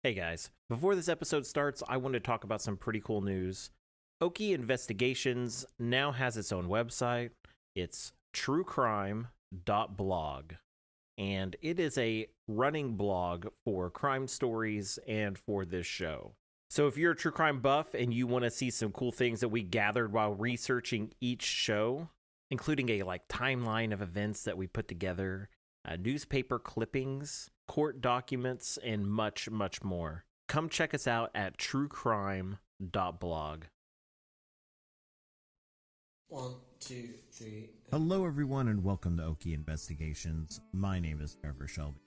Hey guys, before this episode starts, I want to talk about some pretty cool news. Okie Investigations now has its own website. It's truecrime.blog, and it is a running blog for crime stories and for this show. So if you're a true crime buff and you want to see some cool things that we gathered while researching each show, including a timeline of events that we put together, newspaper clippings, court documents, and much, much more, come check us out at truecrime.blog. 1, 2, 3. Hello, everyone, and welcome to Okie Investigations. My name is Trevor Shelby.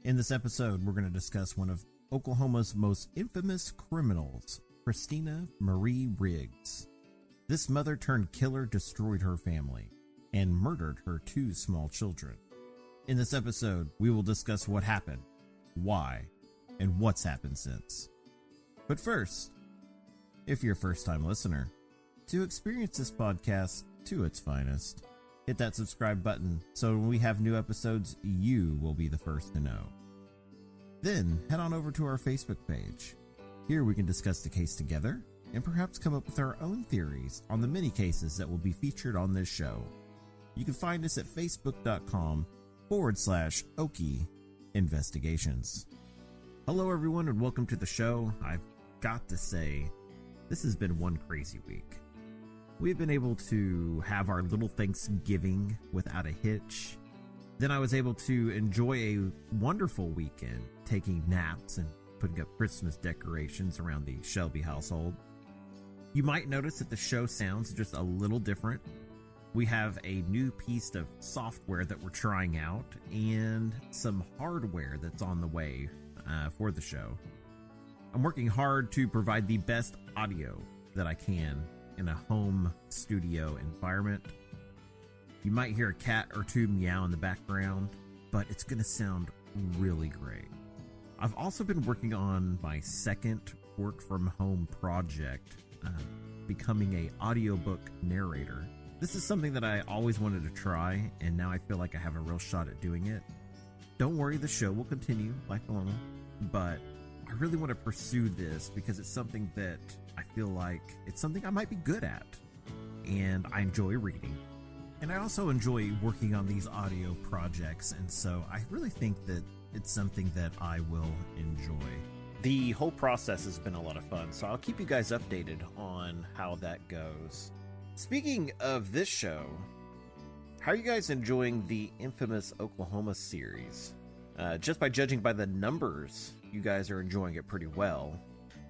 In this episode, we're going to discuss one of Oklahoma's most infamous criminals, Christina Marie Riggs. This mother-turned-killer destroyed her family and murdered her 2 small children. In this episode, we will discuss what happened, why, and what's happened since. But first, if you're a first-time listener, to experience this podcast to its finest, hit that subscribe button so when we have new episodes, you will be the first to know. Then, head on over to our Facebook page. Here we can discuss the case together and perhaps come up with our own theories on the many cases that will be featured on this show. You can find us at facebook.com/Okie Investigations. Hello everyone and welcome to the show. I've got to say, this has been one crazy week. We've been able to have our little Thanksgiving without a hitch. Then I was able to enjoy a wonderful weekend, taking naps and putting up Christmas decorations around the Shelby household. You might notice that the show sounds just a little different. We have a new piece of software that we're trying out and some hardware that's on the way for the show. I'm working hard to provide the best audio that I can in a home studio environment. You might hear a cat or 2 meow in the background, but it's going to sound really great. I've also been working on my second work from home project, becoming an audiobook narrator. This is something that I always wanted to try, and now I feel like I have a real shot at doing it. Don't worry, the show will continue like normal, but I really want to pursue this because it's something that I feel like it's something I might be good at, and I enjoy reading. And I also enjoy working on these audio projects, and so I really think that it's something that I will enjoy. The whole process has been a lot of fun, so I'll keep you guys updated on how that goes. Speaking of this show, how are you guys enjoying the infamous Oklahoma series? Just by judging by the numbers, you guys are enjoying it pretty well.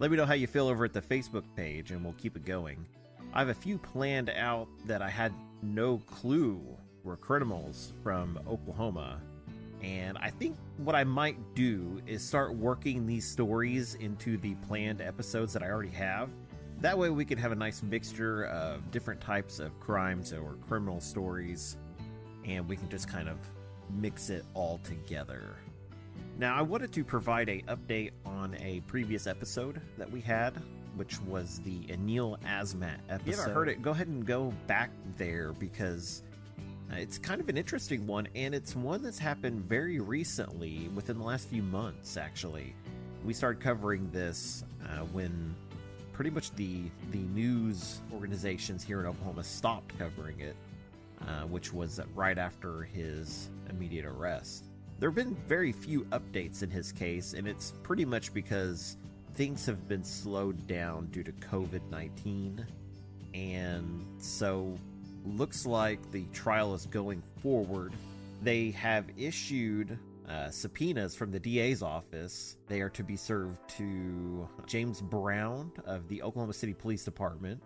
Let me know how you feel over at the Facebook page, and we'll keep it going. I have a few planned out that I had no clue were criminals from Oklahoma, and I think what I might do is start working these stories into the planned episodes that I already have. That way we can have a nice mixture of different types of crimes or criminal stories, and we can just kind of mix it all together. Now, I wanted to provide an update on a previous episode that we had, which was the Anil Asmat episode. If you haven't heard it, go ahead and go back there because it's kind of an interesting one, and it's one that's happened very recently, within the last few months, actually. We started covering this when pretty much the news organizations here in Oklahoma stopped covering it, which was right after his immediate arrest. There have been very few updates in his case, and it's pretty much because things have been slowed down due to COVID-19, and so looks like the trial is going forward. They have issued subpoenas from the DA's office. They are to be served to James Brown of the Oklahoma City Police Department,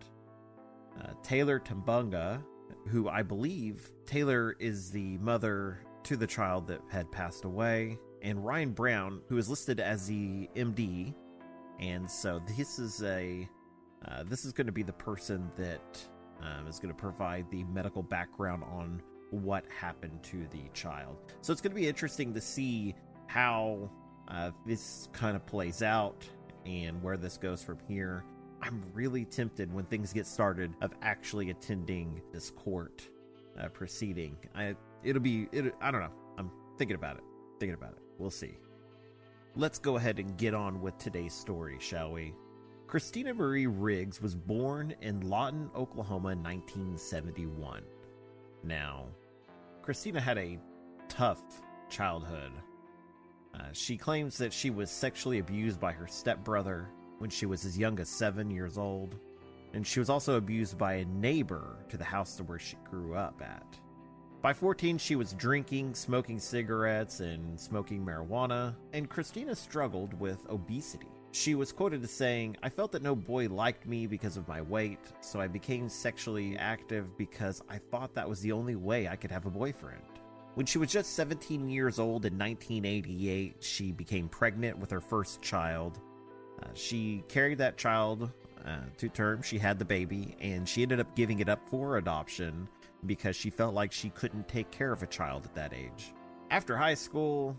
Taylor Tambunga, who I believe Taylor is the mother to the child that had passed away, and Ryan Brown, who is listed as the MD. And so this is going to be the person that is going to provide the medical background on what happened to the child. So it's going to be interesting to see how this kind of plays out and where this goes from here. I'm really tempted when things get started of actually attending this court proceeding. I don't know. I'm thinking about it. We'll see. Let's go ahead and get on with today's story, shall we? Christina Marie Riggs was born in Lawton, Oklahoma in 1971. Now, Christina had a tough childhood. She claims that she was sexually abused by her stepbrother when she was as young as 7 years old, and she was also abused by a neighbor to the house where she grew up at. By 14, she was drinking, smoking cigarettes, and smoking marijuana, and Christina struggled with obesity. She was quoted as saying, "I felt that no boy liked me because of my weight, so I became sexually active because I thought that was the only way I could have a boyfriend." When she was just 17 years old in 1988, she became pregnant with her first child. She carried that child to term. She had the baby, and she ended up giving it up for adoption because she felt like she couldn't take care of a child at that age. After high school,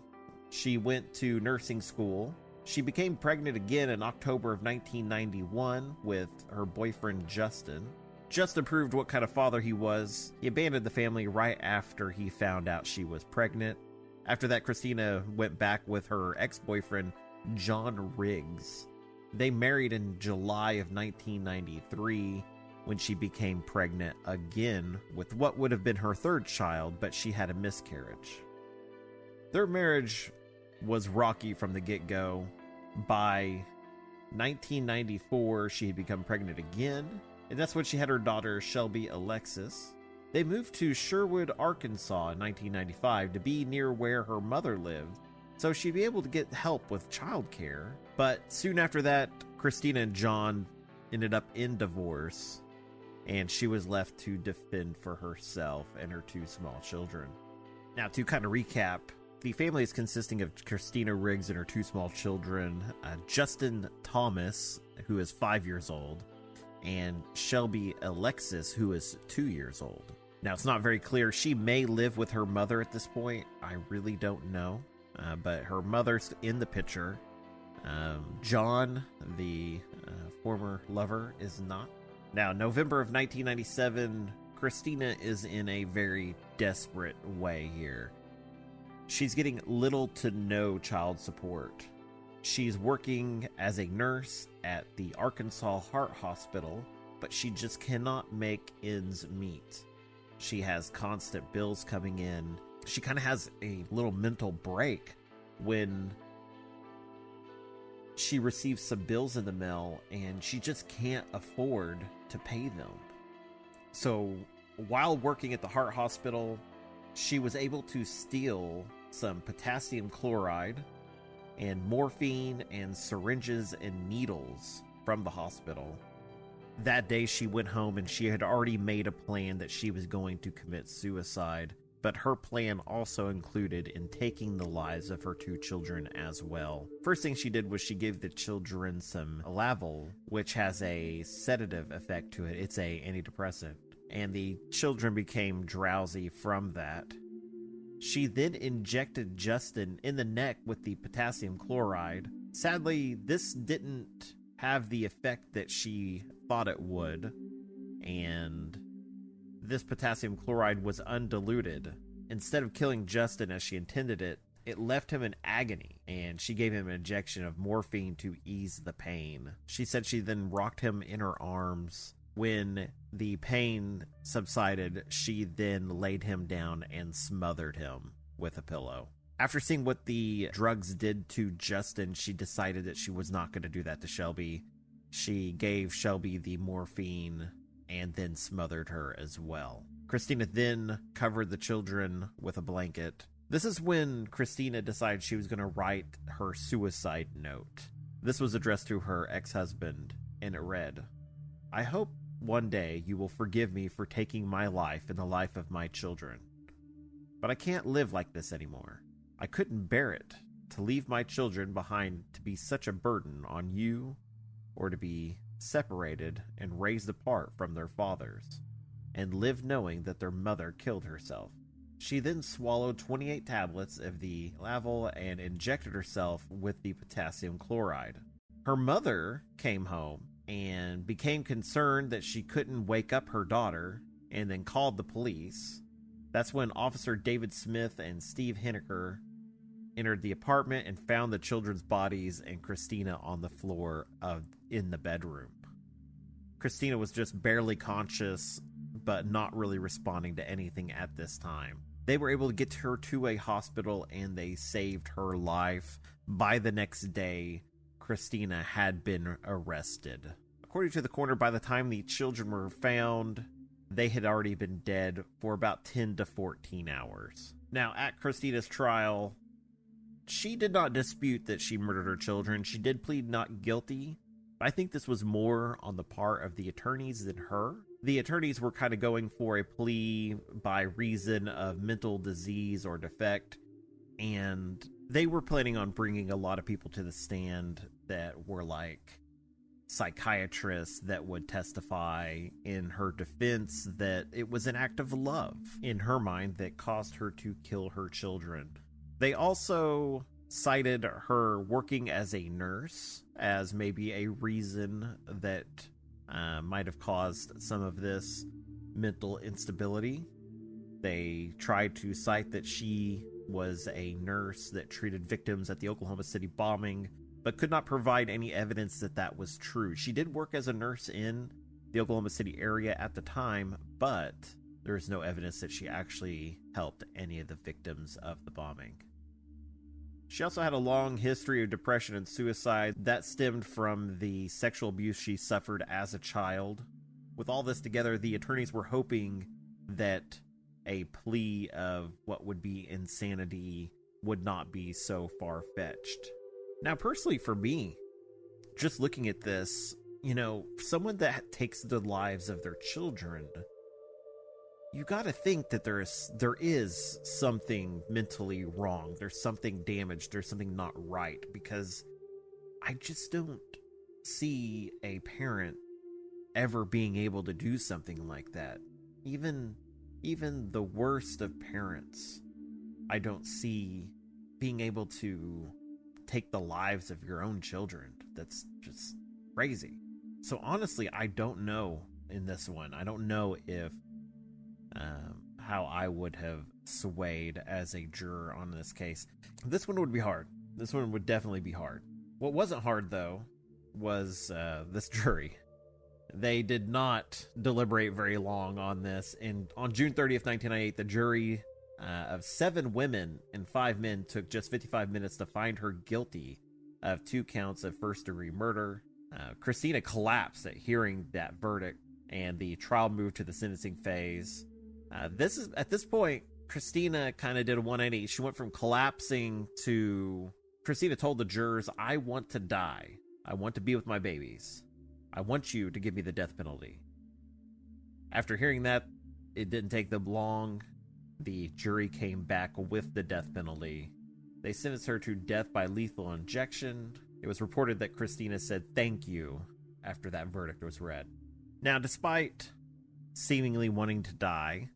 she went to nursing school. She became pregnant again in October of 1991 with her boyfriend Justin. Justin proved what kind of father he was. He abandoned the family right after he found out she was pregnant. After that, Christina went back with her ex-boyfriend John Riggs. They married in July of 1993 when she became pregnant again with what would have been her third child, but she had a miscarriage. Their marriage was rocky from the get-go. By 1994, she had become pregnant again, and that's when she had her daughter Shelby Alexis. They moved to Sherwood, Arkansas in 1995 to be near where her mother lived, so she'd be able to get help with childcare. But soon after that, Christina and John ended up in divorce, and she was left to defend for herself and her two small children. Now, to kind of recap, the family is consisting of Christina Riggs and her two small children, Justin Thomas, who is 5 years old, and Shelby Alexis, who is 2 years old. Now, it's not very clear. She may live with her mother at this point. I really don't know. But her mother's in the picture. John, the former lover, is not. Now, November of 1997, Christina is in a very desperate way here. She's getting little to no child support. She's working as a nurse at the Arkansas Heart Hospital, but she just cannot make ends meet. She has constant bills coming in. She kind of has a little mental break when she receives some bills in the mail and she just can't afford to pay them. So while working at the heart hospital, she was able to steal some potassium chloride and morphine and syringes and needles from the hospital. That day she went home and she had already made a plan that she was going to commit suicide, but her plan also included in taking the lives of her two children as well. First thing she did was she gave the children some Lavol, which has a sedative effect to it. It's a antidepressant, and the children became drowsy from that. She then injected Justin in the neck with the potassium chloride. Sadly, this didn't have the effect that she thought it would, and this potassium chloride was undiluted. Instead of killing Justin as she intended it, it left him in agony, and she gave him an injection of morphine to ease the pain. She said she then rocked him in her arms. When the pain subsided, she then laid him down and smothered him with a pillow. After seeing what the drugs did to Justin, she decided that she was not going to do that to Shelby. She gave Shelby the morphine and then smothered her as well. Christina then covered the children with a blanket. This is when Christina decided she was going to write her suicide note. This was addressed to her ex-husband, and it read, "I hope one day you will forgive me for taking my life and the life of my children. But I can't live like this anymore. I couldn't bear it, to leave my children behind to be such a burden on you, or to be separated and raised apart from their fathers, and live knowing that their mother killed herself." She then swallowed 28 tablets of the Lavol and injected herself with the potassium chloride. Her mother came home and became concerned that she couldn't wake up her daughter, and then called the police. That's when Officer David Smith and Steve Henniker entered the apartment and found the children's bodies and Christina on the floor in the bedroom. Christina was just barely conscious, but not really responding to anything at this time. They were able to get her to a hospital and they saved her life. By the next day, Christina had been arrested. According to the coroner, by the time the children were found, they had already been dead for about 10 to 14 hours. Now, at Christina's trial, she did not dispute that she murdered her children. She did plead not guilty. I think this was more on the part of the attorneys than her. The attorneys were kind of going for a plea by reason of mental disease or defect, and they were planning on bringing a lot of people to the stand that were like psychiatrists that would testify in her defense that it was an act of love in her mind that caused her to kill her children. They also cited her working as a nurse as maybe a reason that might have caused some of this mental instability. They tried to cite that she was a nurse that treated victims at the Oklahoma City bombing, but could not provide any evidence that that was true. She did work as a nurse in the Oklahoma City area at the time, but there is no evidence that she actually helped any of the victims of the bombing. She also had a long history of depression and suicide that stemmed from the sexual abuse she suffered as a child. With all this together, the attorneys were hoping that a plea of what would be insanity would not be so far-fetched. Now, personally for me, just looking at this, someone that takes the lives of their children, you got to think that there is something mentally wrong. There's something damaged. There's something not right, because I just don't see a parent ever being able to do something like that. Even the worst of parents, I don't see being able to take the lives of your own children. That's just crazy. So honestly, I don't know in this one. I don't know if how I would have swayed as a juror on this case. This one would be hard. This one would definitely be hard. What wasn't hard, though, was this jury. They did not deliberate very long on this. And on June 30th, 1998, the jury of 7 women and 5 men took just 55 minutes to find her guilty of 2 counts of first-degree murder. Christina collapsed at hearing that verdict, and the trial moved to the sentencing phase. At this point, Christina kind of did a 180. She went from collapsing to... Christina told the jurors, "I want to die. I want to be with my babies. I want you to give me the death penalty." After hearing that, it didn't take them long. The jury came back with the death penalty. They sentenced her to death by lethal injection. It was reported that Christina said thank you after that verdict was read. Now, despite seemingly wanting to die,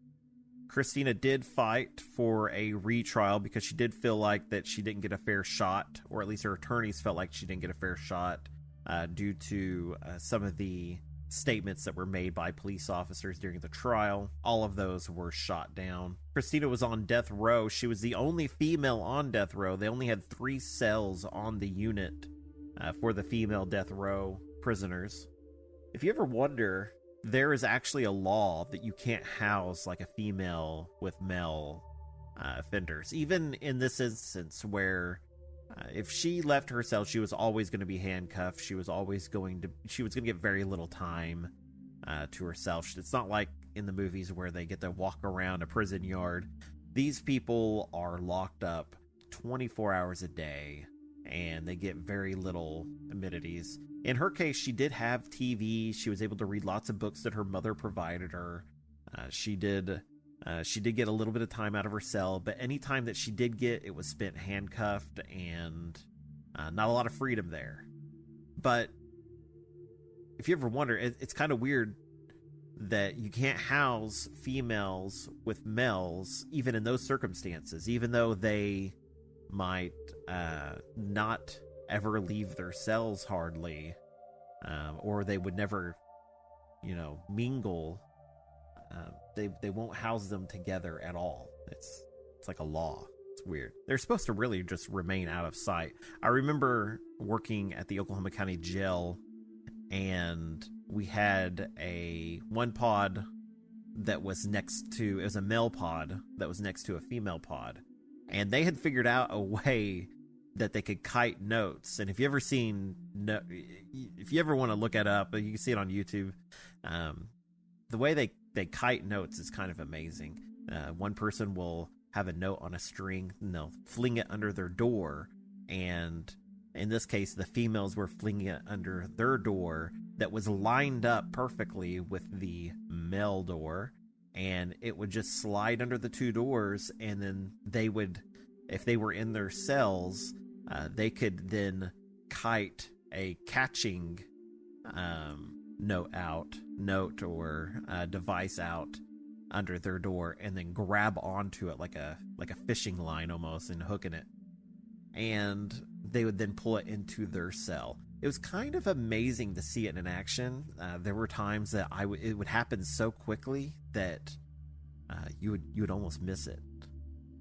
Christina did fight for a retrial because she did feel like that she didn't get a fair shot, or at least her attorneys felt like she didn't get a fair shot due to some of the statements that were made by police officers during the trial. All of those were shot down. Christina was on death row. She was the only female on death row. They only had 3 cells on the unit for the female death row prisoners. If you ever wonder, there is actually a law that you can't house like a female with male offenders. Even in this instance where if she left her cell, she was always going to be handcuffed. She was going to get very little time to herself. It's not like in the movies where they get to walk around a prison yard. These people are locked up 24 hours a day, and they get very little amenities. In her case, she did have TV. She was able to read lots of books that her mother provided her. She did get a little bit of time out of her cell, but any time that she did get, it was spent handcuffed and not a lot of freedom there. But if you ever wonder, it's kind of weird that you can't house females with males, even in those circumstances, even though they might not ever leave their cells hardly, or they would never, mingle. They won't house them together at all. It's like a law. It's weird. They're supposed to really just remain out of sight. I remember working at the Oklahoma County Jail, and we had one pod that was it was a male pod that was next to a female pod. And they had figured out a way that they could kite notes. And if you ever want to look it up, you can see it on YouTube. The way they kite notes is kind of amazing. One person will have a note on a string and they'll fling it under their door. And in this case, the females were flinging it under their door that was lined up perfectly with the male door. And it would just slide under the two doors, and then they would, if they were in their cells, they could then kite a catching note or device out under their door, and then grab onto it like a fishing line almost, and hooking it, and they would then pull it into their cell. It was kind of amazing to see it in action. There were times that it would happen so quickly that you would almost miss it.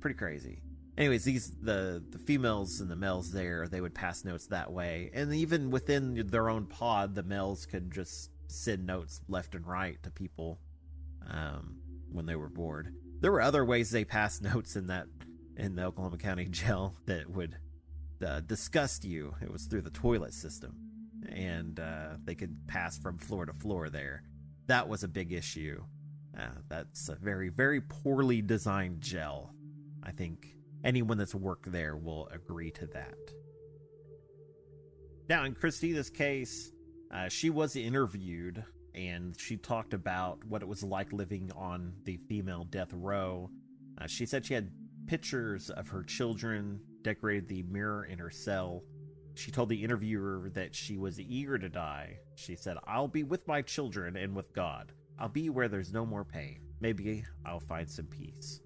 Pretty crazy. Anyways, the females and the males there, they would pass notes that way. And even within their own pod, the males could just send notes left and right to people when they were bored. There were other ways they passed notes in the Oklahoma County Jail that would disgust you. It was through the toilet system, and they could pass from floor to floor there. That was a big issue. That's a very, very poorly designed jail. I think anyone that's worked there will agree to that. Now, in Christina's case, she was interviewed, and she talked about what it was like living on the female death row. She said she had pictures of her children, decorated the mirror in her cell. She told the interviewer that she was eager to die. She said, "I'll be with my children and with God. I'll be where there's no more pain. Maybe I'll find some peace."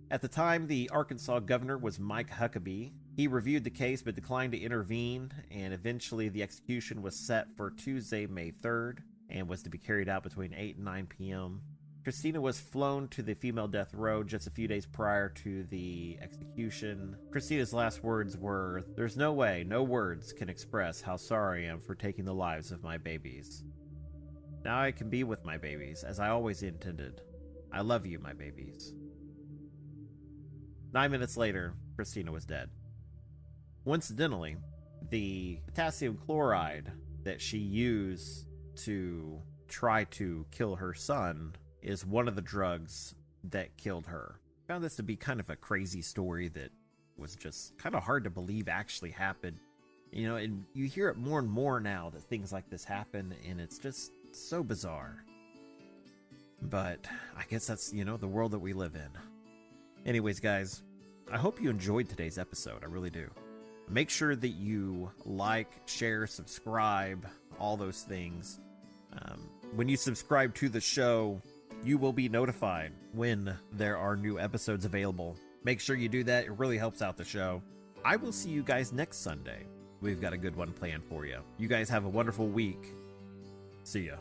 At the time, the Arkansas governor was Mike Huckabee. He reviewed the case but declined to intervene, and eventually the execution was set for Tuesday, May 3rd, and was to be carried out between 8 and 9 p.m. Christina was flown to the female death row just a few days prior to the execution. Christina's last words were, "There's no way, no words can express how sorry I am for taking the lives of my babies. Now I can be with my babies, as I always intended. I love you, my babies." 9 minutes later, Christina was dead. Coincidentally, the potassium chloride that she used to try to kill her son is one of the drugs that killed her. I found this to be kind of a crazy story that was just kind of hard to believe actually happened. You know, and you hear it more and more now that things like this happen, and it's just so bizarre. But I guess that's, the world that we live in. Anyways, guys, I hope you enjoyed today's episode. I really do. Make sure that you like, share, subscribe, all those things. When you subscribe to the show, you will be notified when there are new episodes available. Make sure you do that. It really helps out the show. I will see you guys next Sunday. We've got a good one planned for you. You guys have a wonderful week. See ya.